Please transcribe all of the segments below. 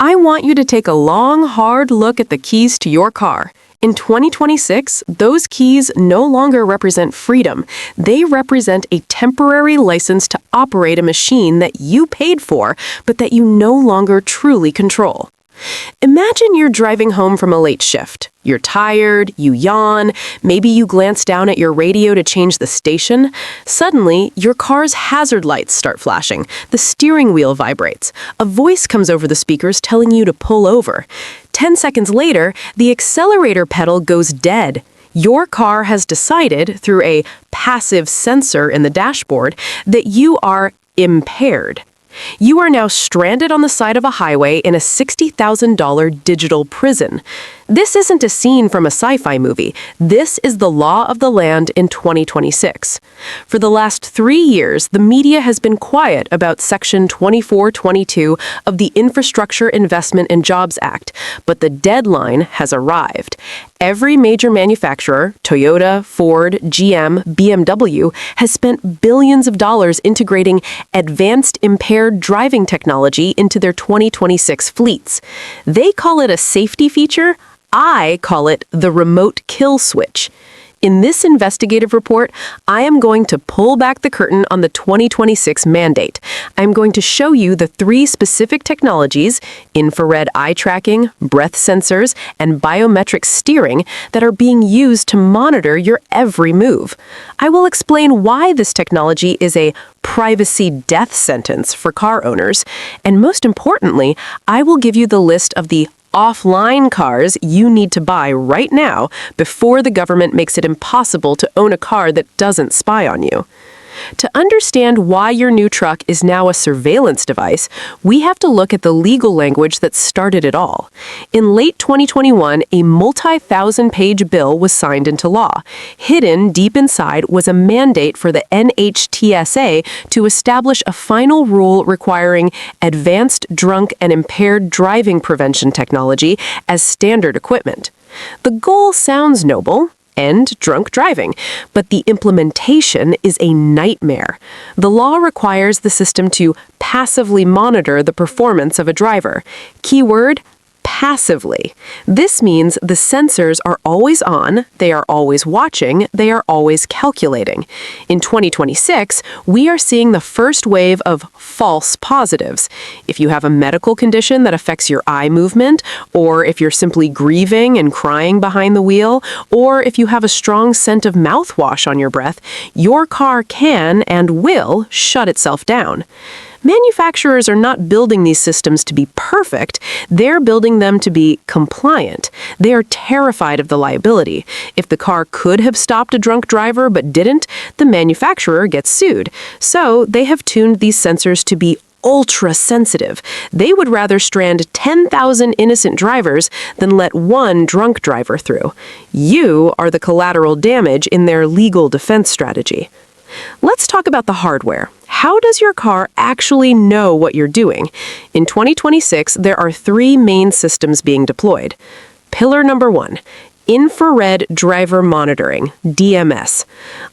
I want you to take a long, hard look at the keys to your car. In 2026, those keys no longer represent freedom. They represent a temporary license to operate a machine that you paid for, but that you no longer truly control. Imagine you're driving home from a late shift. You're tired, you yawn, maybe you glance down at your radio to change the station. Suddenly, your car's hazard lights start flashing. The steering wheel vibrates. A voice comes over the speakers telling you to pull over. 10 seconds later, the accelerator pedal goes dead. Your car has decided, through a passive sensor in the dashboard, that you are impaired. You are now stranded on the side of a highway in a $60,000 digital prison. This isn't a scene from a sci-fi movie. This is the law of the land in 2026. For the last 3 years, the media has been quiet about Section 2422 of the Infrastructure Investment and Jobs Act, but the deadline has arrived. Every major manufacturer, Toyota, Ford, GM, BMW, has spent billions of dollars integrating advanced impaired driving technology into their 2026 fleets. They call it a safety feature. I call it the remote kill switch. In this investigative report, I am going to pull back the curtain on the 2026 mandate. I'm going to show you the 3 specific technologies, infrared eye tracking, breath sensors, and biometric steering, that are being used to monitor your every move. I will explain why this technology is a privacy death sentence for car owners, and most importantly, I will give you the list of the offline cars you need to buy right now before the government makes it impossible to own a car that doesn't spy on you. To understand why your new truck is now a surveillance device, we have to look at the legal language that started it all. In late 2021, a multi-thousand-page bill was signed into law. Hidden deep inside was a mandate for the NHTSA to establish a final rule requiring advanced drunk and impaired driving prevention technology as standard equipment. The goal sounds noble: end drunk driving, but the implementation is a nightmare. The law requires the system to passively monitor the performance of a driver. Keyword: passively. This means the sensors are always on, they are always watching, they are always calculating. In 2026, we are seeing the first wave of false positives. If you have a medical condition that affects your eye movement, or if you're simply grieving and crying behind the wheel, or if you have a strong scent of mouthwash on your breath, your car can and will shut itself down. Manufacturers are not building these systems to be perfect, they're building them to be compliant. They are terrified of the liability. If the car could have stopped a drunk driver but didn't, the manufacturer gets sued. So they have tuned these sensors to be ultra-sensitive. They would rather strand 10,000 innocent drivers than let one drunk driver through. You are the collateral damage in their legal defense strategy. Let's talk about the hardware. How does your car actually know what you're doing? In 2026, there are 3 main systems being deployed. Pillar number 1, infrared driver monitoring, DMS.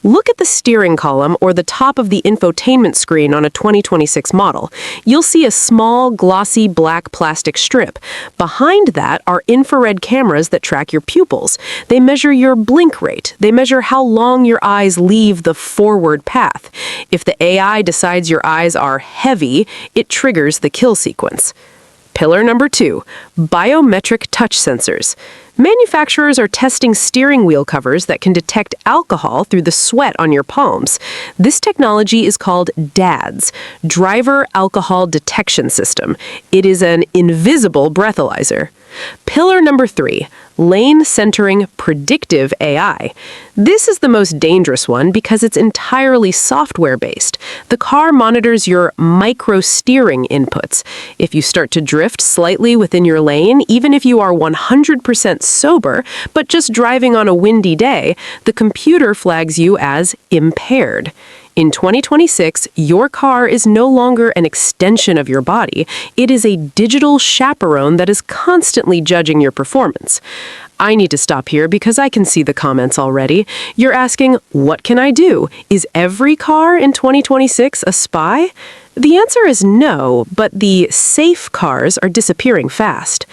Look at the steering column or the top of the infotainment screen on a 2026 model. You'll see a small, glossy black plastic strip. Behind that are infrared cameras that track your pupils. They measure your blink rate. They measure how long your eyes leave the forward path. If the AI decides your eyes are heavy, it triggers the kill sequence. Pillar number 2, biometric touch sensors. Manufacturers are testing steering wheel covers that can detect alcohol through the sweat on your palms. This technology is called DADS, Driver Alcohol Detection System. It is an invisible breathalyzer. Pillar number 3, lane centering predictive AI. This is the most dangerous one because it's entirely software-based. The car monitors your micro-steering inputs. If you start to drift slightly within your lane, even if you are 100% sober, but just driving on a windy day, the computer flags you as impaired. In 2026, your car is no longer an extension of your body. It is a digital chaperone that is constantly judging your performance. I need to stop here because I can see the comments already. You're asking, what can I do? Is every car in 2026 a spy? The answer is no, but the safe cars are disappearing fast.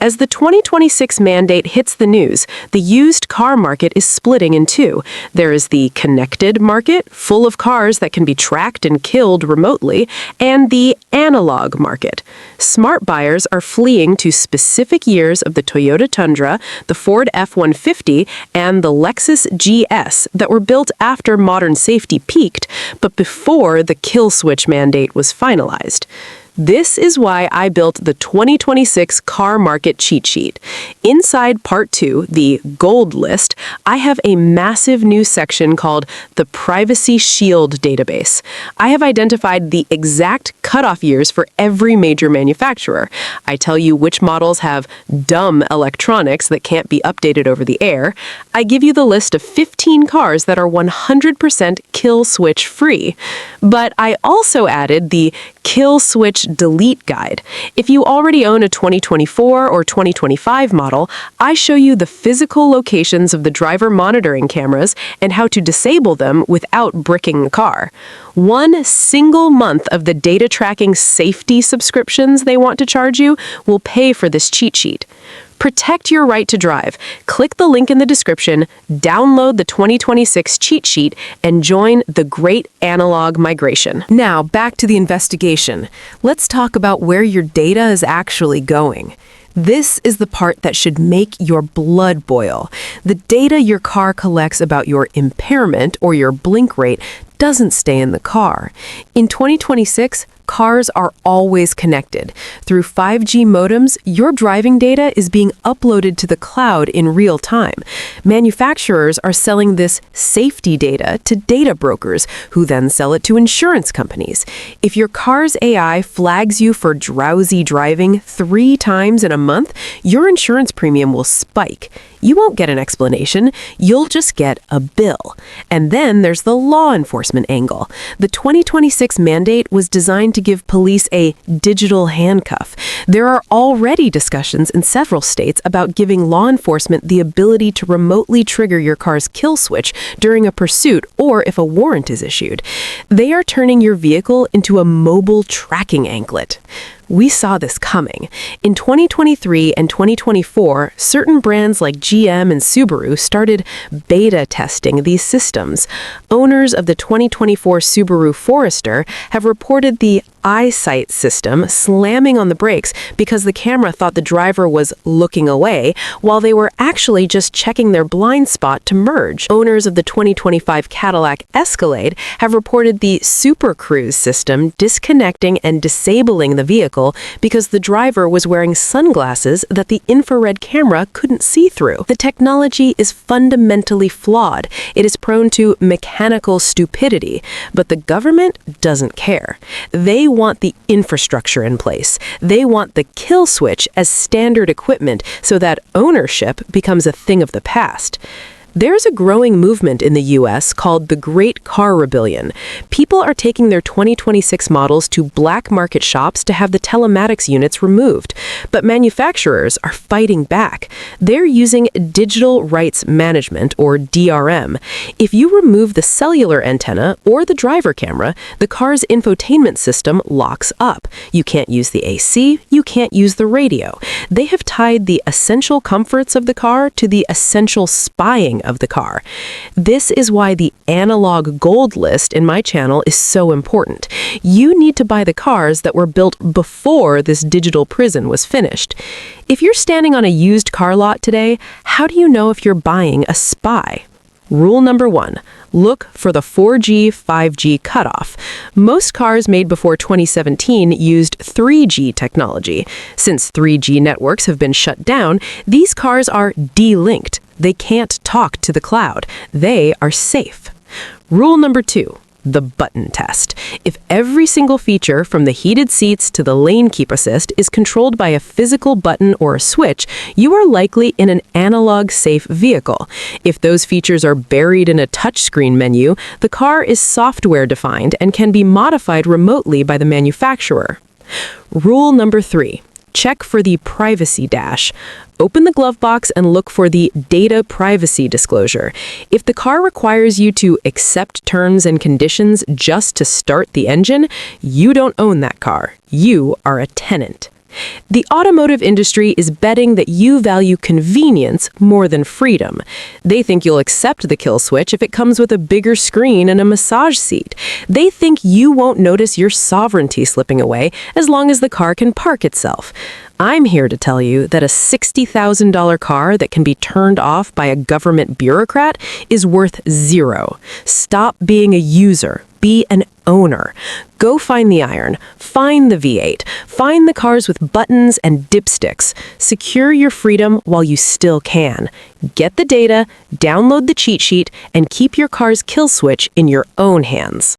As the 2026 mandate hits the news, the used car market is splitting in two. There is the connected market, full of cars that can be tracked and killed remotely, and the analog market. Smart buyers are fleeing to specific years of the Toyota Tundra, the Ford F-150, and the Lexus GS that were built after modern safety peaked, but before the kill switch mandate was finalized. This is why I built the 2026 car market cheat sheet. Inside Part 2, the Gold List, I have a massive new section called the Privacy Shield database. I have identified the exact cutoff years for every major manufacturer. I tell you which models have dumb electronics that can't be updated over the air. I give you the list of 15 cars that are 100% kill switch free. But I also added the kill switch delete guide. If you already own a 2024 or 2025 model, I show you the physical locations of the driver monitoring cameras and how to disable them without bricking the car. One single month of the data tracking safety subscriptions they want to charge you will pay for this cheat sheet. Protect your right to drive. Click the link in the description, download the 2026 cheat sheet, and join the great analog migration. Now, back to the investigation. Let's talk about where your data is actually going. This is the part that should make your blood boil. The data your car collects about your impairment or your blink rate doesn't stay in the car. In 2026, cars are always connected. Through 5G modems, your driving data is being uploaded to the cloud in real time. Manufacturers are selling this safety data to data brokers, who then sell it to insurance companies. If your car's AI flags you for drowsy driving 3 times in a month, your insurance premium will spike. You won't get an explanation, you'll just get a bill. And then there's the law enforcement angle. The 2026 mandate was designed to give police a digital handcuff. There are already discussions in several states about giving law enforcement the ability to remotely trigger your car's kill switch during a pursuit or if a warrant is issued. They are turning your vehicle into a mobile tracking anklet. We saw this coming. In 2023 and 2024, certain brands like GM and Subaru started beta testing these systems. Owners of the 2024 Subaru Forester have reported the eyesight system slamming on the brakes because the camera thought the driver was looking away while they were actually just checking their blind spot to merge. Owners of the 2025 Cadillac Escalade have reported the Super Cruise system disconnecting and disabling the vehicle because the driver was wearing sunglasses that the infrared camera couldn't see through. The technology is fundamentally flawed. It is prone to mechanical stupidity, but the government doesn't care. They want the infrastructure in place. They want the kill switch as standard equipment so that ownership becomes a thing of the past. There's a growing movement in the U.S. called the Great Car Rebellion. People are taking their 2026 models to black market shops to have the telematics units removed. But manufacturers are fighting back. They're using digital rights management, or DRM. If you remove the cellular antenna or the driver camera, the car's infotainment system locks up. You can't use the AC, you can't use the radio. They have tied the essential comforts of the car to the essential spying of the car. This is why the analog gold list in my channel is so important. You need to buy the cars that were built before this digital prison was finished. If you're standing on a used car lot today, how do you know if you're buying a spy? Rule number 1, look for the 4G, 5G cutoff. Most cars made before 2017 used 3G technology. Since 3G networks have been shut down, these cars are delinked. They can't talk to the cloud. They are safe. Rule number 2, the button test. If every single feature from the heated seats to the lane keep assist is controlled by a physical button or a switch, you are likely in an analog safe vehicle. If those features are buried in a touchscreen menu, the car is software defined and can be modified remotely by the manufacturer. Rule number 3. check for the privacy dash. Open the glove box and look for the data privacy disclosure. If the car requires you to accept terms and conditions just to start the engine, you don't own that car. You are a tenant. The automotive industry is betting that you value convenience more than freedom. They think you'll accept the kill switch if it comes with a bigger screen and a massage seat. They think you won't notice your sovereignty slipping away as long as the car can park itself. I'm here to tell you that a $60,000 car that can be turned off by a government bureaucrat is worth zero. Stop being a user. Be an owner. Go find the iron, find the V8, find the cars with buttons and dipsticks. Secure your freedom while you still can. Get the data, download the cheat sheet, and keep your car's kill switch in your own hands.